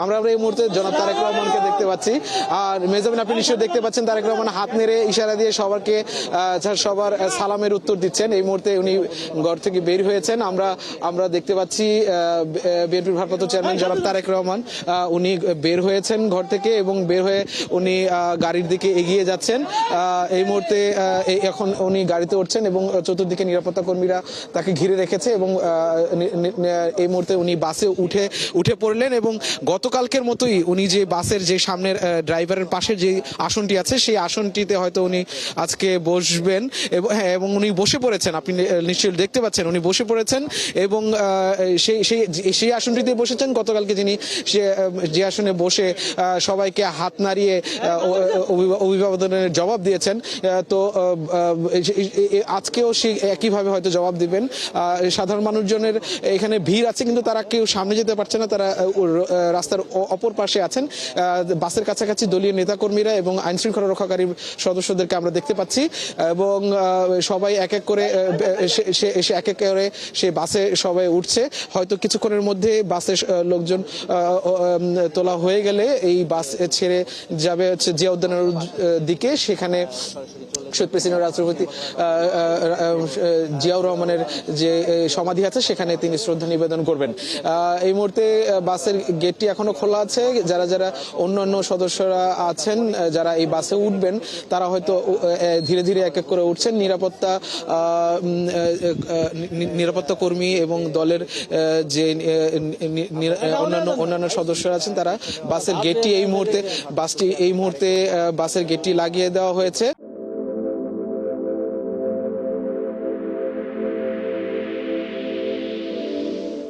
আমরা এই মুহূর্তে জনাব তারেক রহমানকে দেখতে পাচ্ছি। আর মেহজাবিন, আপনি নিশ্চয়ই দেখতে পাচ্ছেন তারেক রহমান হাত নেড়ে ইশারা দিয়ে সবার সালামের উত্তর দিচ্ছেন। এই মুহূর্তে উনি ঘর থেকে বের হয়েছেন। আমরা দেখতে পাচ্ছি বিএনপির ভারপ্রাপ্ত চেয়ারম্যান জনাব তারেক রহমান উনি বের হয়েছেন ঘর থেকে এবং বের হয়ে উনি গাড়ির দিকে এগিয়ে যাচ্ছেন। এই মুহূর্তে এখন উনি গাড়িতে উঠছেন এবং চতুর্দিকে নিরাপত্তা কর্মীরা তাকে ঘিরে রেখেছে এবং এই মুহূর্তে উনি বাসে উঠে পড়লেন এবং গতকালকের মতোই উনি যে বাসের যে সামনের ড্রাইভারের পাশের যে আসনটি আছে সেই আসনটিতে হয়তো উনি আজকে বসবেন এবং উনি বসে পড়েছেন। আপনি নিশ্চয়ই দেখতে পাচ্ছেন উনি বসে পড়েছেন এবং সেই আসনটিতে বসেছেন গতকালকে যিনি যে আসনে বসে সবাইকে হাত নাড়িয়ে অভিবাদনের জবাব দিয়েছেন। তো আজকেও সে একইভাবে হয়তো জবাব দিবেন। সাধারণ মানুষজনের এখানে ভিড় আছে কিন্তু তারা কেউ সামনে যেতে পারছে না, তারা রাস্তার অপর পাশে আছেন। বাসের কাছাকাছি দলীয় নেতাকর্মীরা এবং আইন শৃঙ্খলা রক্ষাকারী সদস্যদেরকে আমরা দেখতে পাচ্ছি এবং সবাই এক এক করে সে বাসে সবাই উঠছে। হয়তো কিছুক্ষণের মধ্যে বাসের লোকজন তোলা হয়ে গেলে এই বাস ছেড়ে যাবে হচ্ছে জিয়া উদ্যানের দিকে। সেখানে শহীদ প্রেসিডেন্ট রাষ্ট্রপতি জিয়াউর রহমানের যে সমাধি আছে সেখানে তিনি শ্রদ্ধা নিবেদন করবেন। এই মুহূর্তে বাসের গেটটি এখনো খোলা আছে। যারা অন্যান্য সদস্যরা আছেন যারা এই বাসে উঠবেন তারা হয়তো ধীরে ধীরে এক এক করে উঠছেন। নিরাপত্তা কর্মী এবং দলের যে অন্যান্য সদস্যরা আছেন তারা বাসের গেটটি এই মুহূর্তে বাসের গেটটি লাগিয়ে দেওয়া হয়েছে।